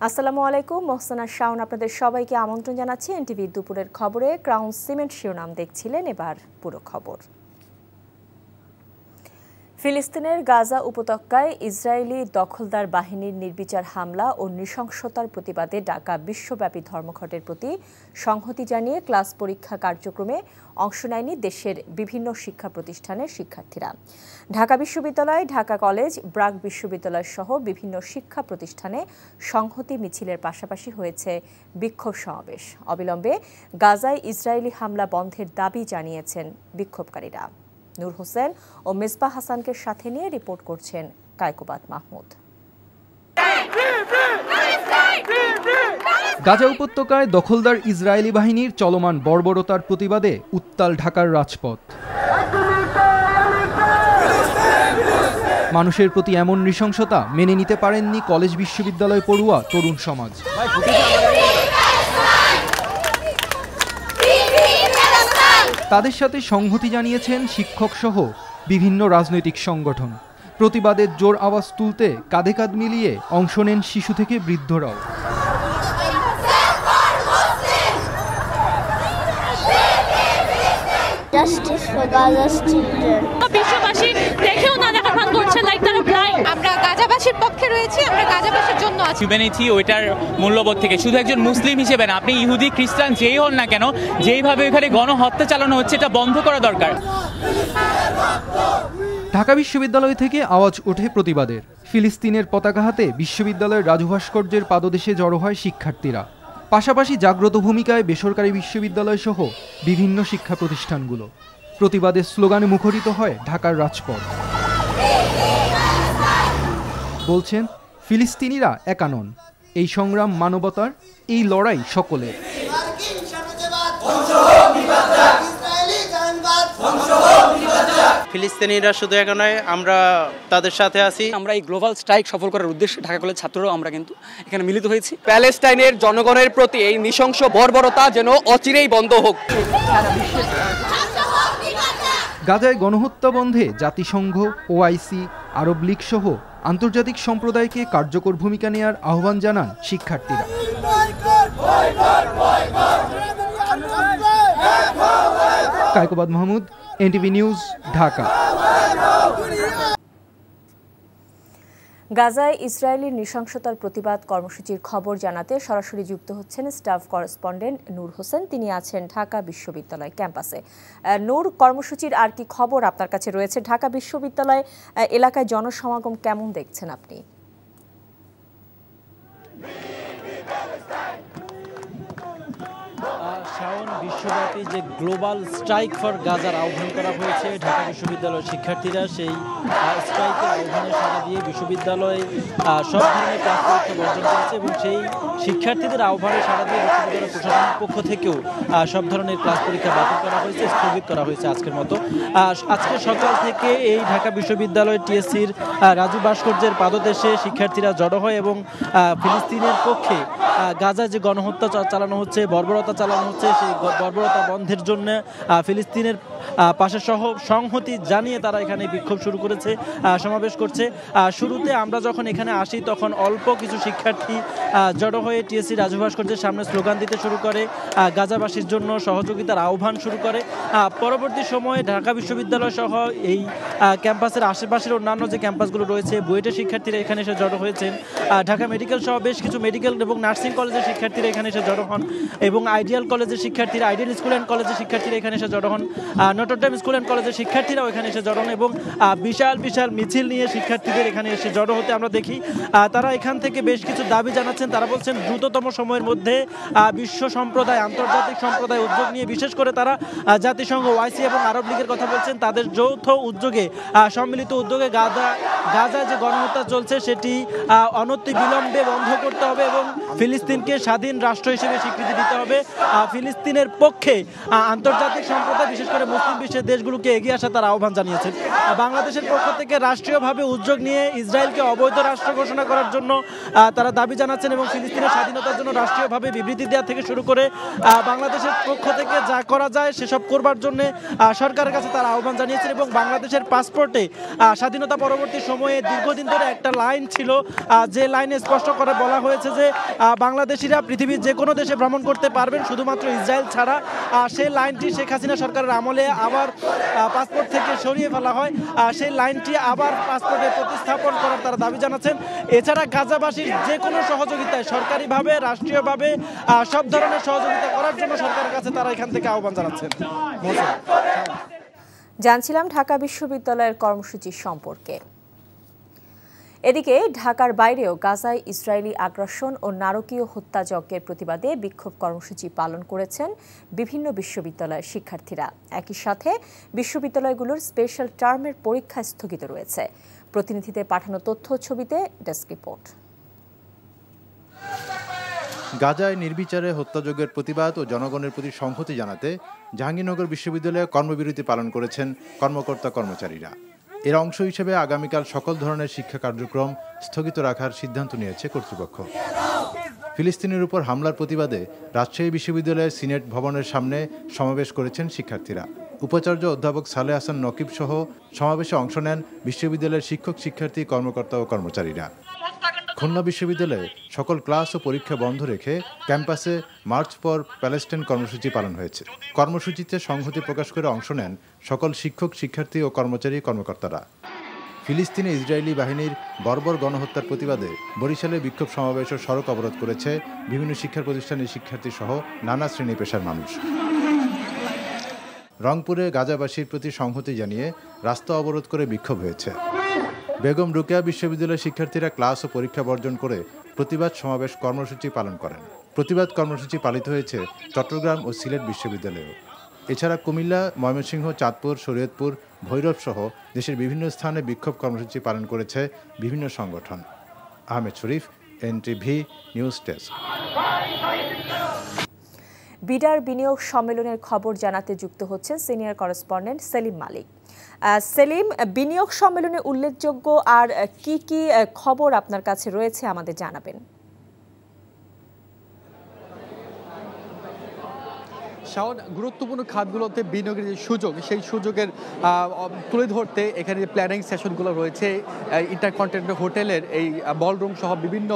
আসসালামু আলাইকুম, মোহসেনা শাওন আপনাদের সবাইকে আমন্ত্রণ জানাচ্ছি এনটিভি দুপুরের খবরে। ক্রাউন সিমেন্ট শিরোনাম দেখছিলেন, এবার পুরো খবর। ফিলিস্তিনের গাজা উপত্যকায় ইসরায়েলি দখলদার বাহিনীর নির্বিচার হামলা ও নৃশংসতার প্রতিবাদে ঢাকা বিশ্বব্যাপী ধর্মঘটের প্রতি সংহতি জানিয়ে ক্লাস পরীক্ষা কার্যক্রমে অংশ নেয়নি দেশের বিভিন্ন শিক্ষা প্রতিষ্ঠানের শিক্ষার্থীরা। ঢাকা বিশ্ববিদ্যালয়, ঢাকা কলেজ, ব্রাক বিশ্ববিদ্যালয় সহ বিভিন্ন শিক্ষা প্রতিষ্ঠানে সংহতি মিছিলের পাশাপাশি হয়েছে বিক্ষোভ সমাবেশ। অবিলম্বে গাজায় ইসরায়েলি হামলা বন্ধের দাবি জানিয়েছেন বিক্ষোভকারীরা। নূর হোসেন ও মিসবাহ হাসানকে সাথে নিয়ে রিপোর্ট করছেন কায়কোবাদ মাহমুদ। গাজা উপত্যকায় দখলদার ইসরায়েলি বাহিনীর চলমান বর্বরতার প্রতিবাদে উত্তাল ঢাকার রাজপথ। মানুষের প্রতি এমন নৃশংসতা মেনে নিতে পারেননি কলেজ বিশ্ববিদ্যালয় পড়ুয়া তরুণ সমাজ। তাদের সাথে সংহতি জানিয়েছেন শিক্ষক সহ বিভিন্ন রাজনৈতিক সংগঠন। প্রতিবাদের জোর আওয়াজ তুলতে কাঁধে কাঁধ মিলিয়ে অংশ নেন শিশু থেকে বৃদ্ধরাও। আমরা গাজাবাসীর পক্ষে রয়েছি, আমরা গাজাবাসীর জন্য আছি। হিউম্যানিটি ওইটার মূল্যবোধ থেকে শুধু একজন মুসলিম হিসেবে না, আপনি ইহুদি খ্রিস্টান যেই হন না কেন, যেইভাবে এখানে গণহত্যা চালানো হচ্ছে এটা বন্ধ করা দরকার। ঢাকা বিশ্ববিদ্যালয় থেকে আওয়াজ ওঠে প্রতিবাদের। ফিলিস্তিনের পতাকা হাতে বিশ্ববিদ্যালয়ের রাজু ভাস্কর্যের পাদদেশে জড়ো হয় শিক্ষার্থীরা। পাশাপাশি জাগ্রত ভূমিকায় বেসরকারি বিশ্ববিদ্যালয় সহ বিভিন্ন শিক্ষা প্রতিষ্ঠানগুলো। প্রতিবাদের স্লোগানে মুখরিত হয় ঢাকার রাজপথ। বলছেন ফিলিস্তিনিরা একা নন, এই সংগ্রাম মানবতার, এই লড়াই সকলের। ফিলিস্তিনিরা শুধু একা নয়, আমরা তাদের সাথে আছি। আমরা এই গ্লোবাল স্ট্রাইক সফল করার উদ্দেশ্যে ঢাকা কলেজ ছাত্ররাও আমরা কিন্তু এখানে মিলিত হয়েছি। প্যালেস্টাইনের জনগণের প্রতি এই নৃশংস বর্বরতা যেন অচিরেই বন্ধ হোক। গাজায় গণহত্যা বন্ধে জাতিসংঘ, ওআইসি, আরব লীগ সহ আন্তর্জাতিক সম্প্রদায়কে কার্যকর ভূমিকা নেওয়ার আহ্বান জানান শিক্ষার্থীরা। Kaikobad Mahmud, NTV news, Dhaka. গাজায় ইসরায়েলি নৃশংসতার প্রতিবাদ কর্মসূচির খবর জানাতে সরাসরি যুক্ত হচ্ছেন স্টাফ করেসপন্ডেন্ট নূর হোসেন। তিনি আছেন ঢাকা বিশ্ববিদ্যালয় ক্যাম্পাসে। নূর, কর্মসূচির আর কি খবর আপনার কাছে রয়েছে? ঢাকা বিশ্ববিদ্যালয় এলাকায় জনসমাগম কেমন দেখছেন আপনি? শাওন, বিশ্বব্যাপী যে গ্লোবাল স্ট্রাইক ফর গাজার আহ্বান করা হয়েছে ঢাকা বিশ্ববিদ্যালয়ের শিক্ষার্থীরা, সেই স্ট্রাইকের আহ্বানে সাড়া দিয়ে বিশ্ববিদ্যালয়ে সব ধরনের ক্লাস পরীক্ষা বর্জন করেছে এবং সেই শিক্ষার্থীদের আহ্বানে সাড়া দিয়ে বিশ্ববিদ্যালয় প্রশাসনের পক্ষ থেকেও সব ধরনের ক্লাস পরীক্ষা বাতিল করা হয়েছে, স্থগিত করা হয়েছে আজকের মতো। আজকে সকাল থেকে এই ঢাকা বিশ্ববিদ্যালয় টিএসসির রাজু ভাস্কর্যের পাদদেশে শিক্ষার্থীরা জড়ো হয় এবং ফিলিস্তিনের পক্ষে গাজায় যে গণহত্যা চালানো হচ্ছে, বর্বরতা চালানো হচ্ছে, সেই বর্বরতা বন্ধের জন্য ফিলিস্তিনের পাশে সহ সংহতি জানিয়ে তারা এখানে বিক্ষোভ শুরু করেছে, সমাবেশ করছে। শুরুতে আমরা যখন এখানে আসি তখন অল্প কিছু শিক্ষার্থী জড়ো হয়ে টিএসসি রাজু ভাস্কর্যের সামনে স্লোগান দিতে শুরু করে, গাজাবাসীর জন্য সহযোগিতার আহ্বান শুরু করে। পরবর্তী সময়ে ঢাকা বিশ্ববিদ্যালয় সহ এই ক্যাম্পাসের আশেপাশের অন্যান্য যে ক্যাম্পাসগুলো রয়েছে, বুয়েটের শিক্ষার্থীরা এখানে এসে জড়ো হয়েছেন। ঢাকা মেডিকেল সহ বেশ কিছু মেডিকেল এবং নার্সিং কলেজের শিক্ষার্থীরা এখানে এসে জড়ো হন এবং আইডিয়াল কলেজের শিক্ষার্থীরা, আইডিয়াল স্কুল অ্যান্ড কলেজের শিক্ষার্থীরা এখানে এসে জড়ো হন। নটরডেম স্কুল অ্যান্ড কলেজের শিক্ষার্থীরাও এখানে এসে জড়ো হন এবং বিশাল বিশাল মিছিল নিয়ে শিক্ষার্থীদের এখানে এসে জড়ো হতে আমরা দেখি। তারা এখান থেকে বেশ কিছু দাবি জানাচ্ছেন। তারা বলছেন দ্রুততম সময়ের মধ্যে বিশ্ব সম্প্রদায়, আন্তর্জাতিক সম্প্রদায় উদ্যোগ নিয়ে, বিশেষ করে তারা জাতিসংঘ, ওআইসি এবং আরব লীগের কথা বলছেন, তাদের যৌথ উদ্যোগে, সম্মিলিত উদ্যোগে গাজায় যে গণহত্যা চলছে সেটি অনতিবিলম্বে বন্ধ করতে হবে এবং ফিলিস্তিনকে স্বাধীন রাষ্ট্র হিসেবে স্বীকৃতি দিতে হবে। ফিলিস্তিনের পক্ষে আন্তর্জাতিক সম্প্রদায় বিশেষ করে মুসলিম বিশ্বের দেশগুলোকে এগিয়ে আসা তারা আহ্বান জানিয়েছেন। বাংলাদেশের পক্ষ থেকে রাষ্ট্রীয়ভাবে উদ্যোগ নিয়ে ইসরায়েলকে অবৈধ রাষ্ট্র ঘোষণা করার জন্য তারা দাবি জানাচ্ছেন এবং ফিলিস্তিনের স্বাধীনতার জন্য রাষ্ট্রীয়ভাবে বিবৃতি দেওয়া থেকে শুরু করে বাংলাদেশের পক্ষ থেকে যা করা যায় সেসব করবার জন্য সরকারের কাছে তারা আহ্বান জানিয়েছেন। এবং বাংলাদেশের পাসপোর্টে স্বাধীনতা পরবর্তী সময়ে দীর্ঘদিন ধরে একটা লাইন ছিল, যে লাইনে স্পষ্ট করে বলা হয়েছে যে বাংলাদেশিরা পৃথিবীর যে কোনো দেশে ভ্রমণ করতে পারবেন শুধুমাত্র ইসরায়েল ছাড়া। সেই লাইনটি শেখ হাসিনা সরকারের আমলে আবার পাসপোর্ট থেকে সরিয়ে ফেলা হয়, সেই লাইনটি আবার পাসপোর্টে প্রতিস্থাপন করার তারা দাবি জানাচ্ছেন। এছাড়া গাজাবাসীর যে কোনো সহযোগিতায় সরকারিভাবে রাষ্ট্রীয়ভাবে সব ধরনের সহযোগিতা করার জন্য সরকারের কাছে তারা এখান থেকে আহ্বান জানাচ্ছেন। জানছিলাম ঢাকা বিশ্ববিদ্যালয়ের কর্মসূচি সম্পর্কে। এদিকে ঢাকার বাইরেও গাজায় ইসরায়েলি আগ্রাসন ও নারকীয় হত্যাযজ্ঞের প্রতিবাদে বিক্ষোভ কর্মসূচি পালন করেছেন বিভিন্ন বিশ্ববিদ্যালয়ের শিক্ষার্থীরা। একই সাথে বিশ্ববিদ্যালয়গুলোর স্পেশাল টার্মের পরীক্ষা স্থগিত রয়েছে। প্রতিনিধিদের পাঠানো তথ্য ছবিতে ডেস্ক রিপোর্ট। গাজায় নির্বিচারে হত্যাযজ্ঞের প্রতিবাদ ও জনগণের প্রতি সংহতি জানাতে জাহাঙ্গীরনগর বিশ্ববিদ্যালয়ে কর্মবিরতি পালন করেছেন কর্মকর্তা কর্মচারীরা। এর অংশ হিসেবে আগামীকাল সকল ধরনের শিক্ষা কার্যক্রম স্থগিত রাখার সিদ্ধান্ত নিয়েছে কর্তৃপক্ষ। ফিলিস্তিনের উপর হামলার প্রতিবাদে রাজশাহী বিশ্ববিদ্যালয়ের সিনেট ভবনের সামনে সমাবেশ করেছেন শিক্ষার্থীরা। উপাচার্য অধ্যাপক সালেহ হাসান নকিব সহ সমাবেশে অংশ নেন বিশ্ববিদ্যালয়ের শিক্ষক, শিক্ষার্থী, কর্মকর্তা ও কর্মচারীরা। খুলনা বিশ্ববিদ্যালয়ে সকল ক্লাস ও পরীক্ষা বন্ধ রেখে ক্যাম্পাসে মার্চ ফর প্যালেস্টাইন কর্মসূচি পালন হয়েছে। কর্মসূচিতে সংহতি প্রকাশ করে অংশ নেন সকল শিক্ষক, শিক্ষার্থী ও কর্মচারী, কর্মকর্তারা। ফিলিস্তিনে ইসরায়েলি বাহিনীর বর্বর গণহত্যার প্রতিবাদে বরিশালে বিক্ষোভ সমাবেশ ও সড়ক অবরোধ করেছে বিভিন্ন শিক্ষা প্রতিষ্ঠানের শিক্ষার্থী সহ নানা শ্রেণী পেশার মানুষ। রংপুরে গাজাবাসীর প্রতি সংহতি জানিয়ে রাস্তা অবরোধ করে বিক্ষোভ হয়েছে। বেগম রোকেয়া বিশ্ববিদ্যালয়ের শিক্ষার্থীরা ক্লাস ও পরীক্ষা বর্জন করে প্রতিবাদ সমাবেশ কর্মসূচি পালন করেন। প্রতিবাদ কর্মসূচি পালিত হয়েছে চট্টগ্রাম ও সিলেট বিশ্ববিদ্যালয়েও। এছাড়া কুমিল্লা, ময়মনসিংহ, চাঁদপুর, শরীয়তপুর, ভৈরব সহ দেশের বিভিন্ন স্থানে বিক্ষোভ কর্মসূচি পালন করেছে বিভিন্ন সংগঠন। আহমেদ শরীফ, এনটিভি নিউজ ডেস্ক। বিডার বিনিয়োগ সম্মেলনের খবর জানাতে যুক্ত হচ্ছেন সিনিয়র করেসপন্ডেন্ট সেলিম মালিক। সেলিম, বিনিয়োগ সম্মেলনে উল্লেখযোগ্য আর কি কি খবর আপনার কাছে রয়েছে আমাদের জানাবেন। শাওন, গুরুত্বপূর্ণ খাতগুলোতে বিনিয়োগের যে সুযোগ, সেই সুযোগের তুলে ধরতে এখানে যে প্ল্যানিং সেশনগুলো রয়েছে ইন্টারকন্টিনেন্টাল হোটেলের এই বলরুম সহ বিভিন্ন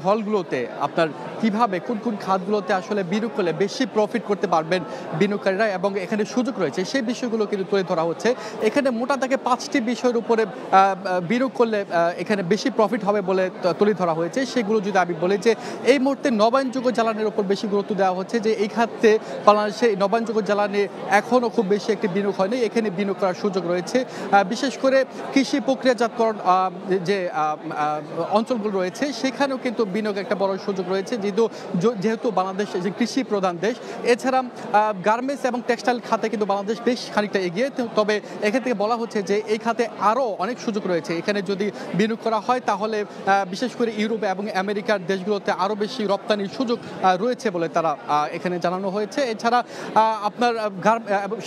হলগুলোতে আপনার কিভাবে কোন কোন খাতগুলোতে আসলে বিনিয়োগ করলে বেশি প্রফিট করতে পারবেন বিনিয়োগকারীরা এবং এখানে সুযোগ রয়েছে সেই বিষয়গুলো কিন্তু তুলে ধরা হচ্ছে। এখানে মোটা দাগে 5টি বিষয়ের উপরে বিনিয়োগ করলে এখানে বেশি প্রফিট হবে বলে তুলে ধরা হয়েছে। সেগুলো যদি আমি বলি যে এই মুহূর্তে নবায়নযোগ্য জ্বালানির উপর বেশি গুরুত্ব দেওয়া হচ্ছে, যে এই খাতে বাংলাদেশে নবায়নযোগ্য জ্বালানি এখনও খুব বেশি একটি বিনিয়োগ হয়নি, এখানে বিনিয়োগ করার সুযোগ রয়েছে। বিশেষ করে কৃষি প্রক্রিয়াজাতকরণ যে অঞ্চলগুলো রয়েছে সেখানেও কিন্তু বিনিয়োগ একটা বড় সুযোগ রয়েছে, যেহেতু বাংলাদেশ যে কৃষি প্রধান দেশ। এছাড়া গার্মেন্টস এবং টেক্সটাইল খাতে কিন্তু বাংলাদেশ বেশ খানিকটা এগিয়ে, তবে এখান থেকে বলা হচ্ছে যে এই খাতে আরও অনেক সুযোগ রয়েছে। এখানে যদি বিনিয়োগ করা হয় তাহলে বিশেষ করে ইউরোপ এবং আমেরিকার দেশগুলোতে আরও বেশি রপ্তানির সুযোগ রয়েছে বলে তারা এখানে জানানো হয়েছে। এছাড়া আপনার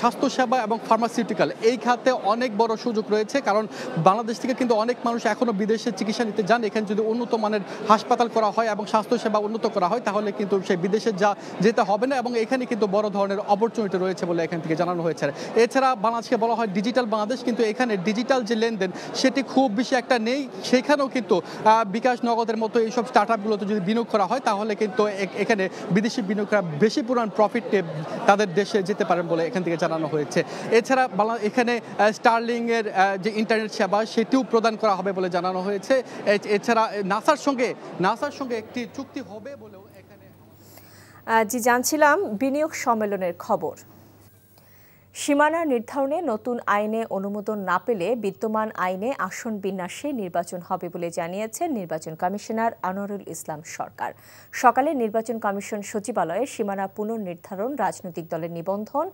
স্বাস্থ্যসেবা এবং ফার্মাসিউটিক্যাল এই খাতে অনেক বড় সুযোগ রয়েছে, কারণ বাংলাদেশ থেকে কিন্তু অনেক মানুষ এখনও বিদেশে চিকিৎসা নিতে যান। এখানে যদি উন্নত মানের হাসপাতাল করা হয় এবং স্বাস্থ্যসেবা উন্নত করা হয় তাহলে কিন্তু সেই বিদেশে যেতে হবে না এবং এখানে কিন্তু বড় ধরনের অপরচুনিটি রয়েছে বলে এখান থেকে জানানো হয়েছে। এছাড়া বাংলাদেশকে বলা হয় ডিজিটাল বাংলাদেশ, কিন্তু এখানে ডিজিটাল যে লেনদেন সেটি খুব বেশি একটা নেই। সেখানেও কিন্তু বিকাশ নগদের মতো এইসব স্টার্ট আপগুলোতে যদি বিনিয়োগ করা হয় তাহলে কিন্তু এখানে বিদেশি বিনিয়োগরা বেশি পরিমাণ প্রফিট তাদের দেশে যেতে পারেন বলে এখান থেকে জানানো হয়েছে। এছাড়া এখানে স্টারলিংয়ের যে ইন্টারনেট সেবা সেটিও প্রদান করা হবে বলে জানানো হয়েছে। এছাড়া নাসার সঙ্গে একটি চুক্তি হবে বলেও এখানে জি জানছিলাম বিনিয়োগ সম্মেলনের খবর। সীমানা নির্ধারণে নতুন আইনে অনুমোদন না পেলে বিদ্যমান আইনে আসন বিন্যাসে নির্বাচন হবে বলে জানিয়েছেন নির্বাচন কমিশনার আনোয়ারুল ইসলাম সরকার। সকালে নির্বাচন কমিশন সচিবালয়ে সীমানা পুনর্নির্ধারণ, রাজনৈতিক দলের নিবন্ধন,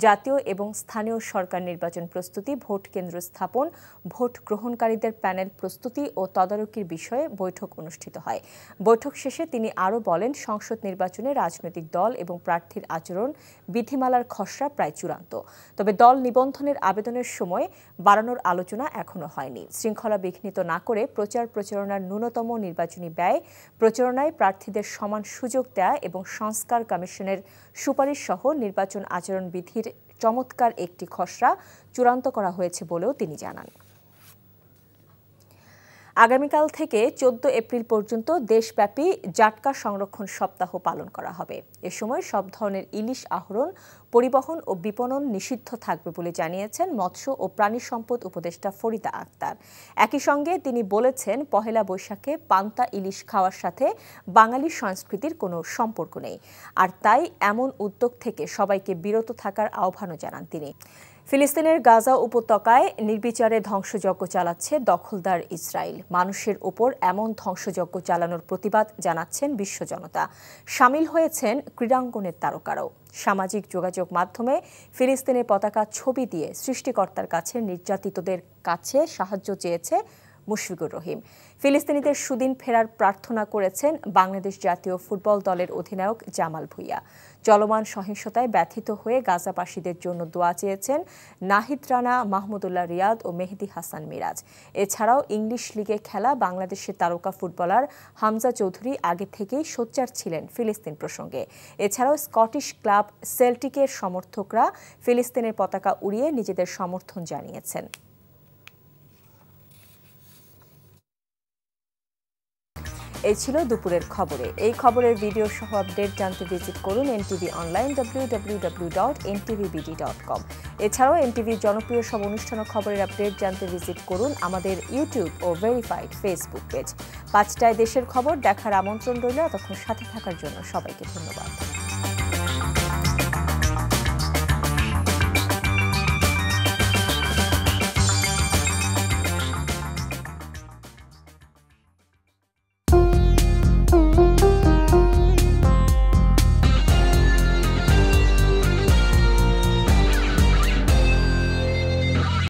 জাতীয় এবং স্থানীয় সরকার নির্বাচন প্রস্তুতি, ভোট কেন্দ্র স্থাপন, ভোট গ্রহণকারীদের প্যানেল প্রস্তুতি ও তদারকির বিষয়ে বৈঠক অনুষ্ঠিত হয়। বৈঠক শেষে তিনি আরও বলেন, সংসদ নির্বাচনে রাজনৈতিক দল এবং প্রার্থীর আচরণ বিধিমালার খসড়া প্রায় চূড়ান্ত। তবে দল নিবন্ধনের আবেদনের সময় বাড়ানোর আলোচনা এখনো হয়নি। শৃঙ্খলা বিঘ্নিত না করে প্রচার প্রচারণার ন্যূনতম নির্বাচনী ব্যয়, প্রচারণায় প্রার্থীদের সমান সুযোগ দেয়া এবং সংস্কার কমিশনের সুপারিশ সহ নির্বাচন আচরণ বিধির চমৎকার একটি খসড়া চূড়ান্ত করা হয়েছে বলেও তিনি জানান। আগামীকাল থেকে 14 এপ্রিল পর্যন্ত দেশব্যাপী জাটকা সংরক্ষণ সপ্তাহ পালন করা হবে। এ সময় সব ধরনের ইলিশ আহরণ, পরিবহন ও বিপণন নিষিদ্ধ থাকবে বলে জানিয়েছেন মৎস্য ও প্রাণী সম্পদ উপদেষ্টা ফরিদা আক্তার। একই সঙ্গে তিনি বলেছেন, পহেলা বৈশাখে পান্তা ইলিশ খাওয়ার সাথে বাঙালি সংস্কৃতির কোনো সম্পর্ক নেই, আর তাই এমন উদ্যোগ থেকে সবাইকে বিরত থাকার আহ্বানও জানান তিনি। ফিলিস্তিনের গাজা উপত্যকায় নির্বিচারে ধ্বংসযজ্ঞ চালাচ্ছে দখলদার ইসরায়েল। মানুষের ওপর এমন ধ্বংসযজ্ঞ চালানোর প্রতিবাদ জানাচ্ছেন বিশ্ব জনতা। সামিল হয়েছেন ক্রীড়াঙ্গনের তারকারাও। সামাজিক যোগাযোগ মাধ্যমে ফিলিস্তিনের পতাকা ছবি দিয়ে সৃষ্টিকর্তার কাছে নির্যাতিতদের কাছে সাহায্য চেয়েছে মুশফিকুর রহিম। ফিলিস্তিনিদের সুদিন ফেরার প্রার্থনা করেছেন বাংলাদেশ জাতীয় ফুটবল দলের অধিনায়ক জামাল ভুঁইয়া। চলমান সহিংসতায় ব্যথিত হয়ে গাজাবাসীদের জন্য দোয়া চেয়েছেন নাহিদ রানা, মাহমুদুল্লাহ রিয়াদ ও মেহেদী হাসান মিরাজ। এছাড়াও ইংলিশ লিগে খেলা বাংলাদেশের তারকা ফুটবলার হামজা চৌধুরী আগে থেকেই সোচ্চার ছিলেন ফিলিস্তিন প্রসঙ্গে। এছাড়াও স্কটিশ ক্লাব সেল্টিকের সমর্থকরা ফিলিস্তিনের পতাকা উড়িয়ে নিজেদের সমর্থন জানিয়েছেন। এই ছিল দুপুরের খবরে। এই খবরের ভিডিও সহ আপডেট জানতে ভিজিট করুন এনটিভি অনলাইন www.ntvbd.com। এছাড়াও এনটিভির জনপ্রিয় সব অনুষ্ঠান ও খবরের আপডেট জানতে ভিজিট করুন আমাদের ইউটিউব ও ভেরিফাইড ফেসবুক পেজ। 5টায় দেশের খবর দেখার আমন্ত্রণ রইল। তখন সাথে থাকার জন্য সবাইকে ধন্যবাদ।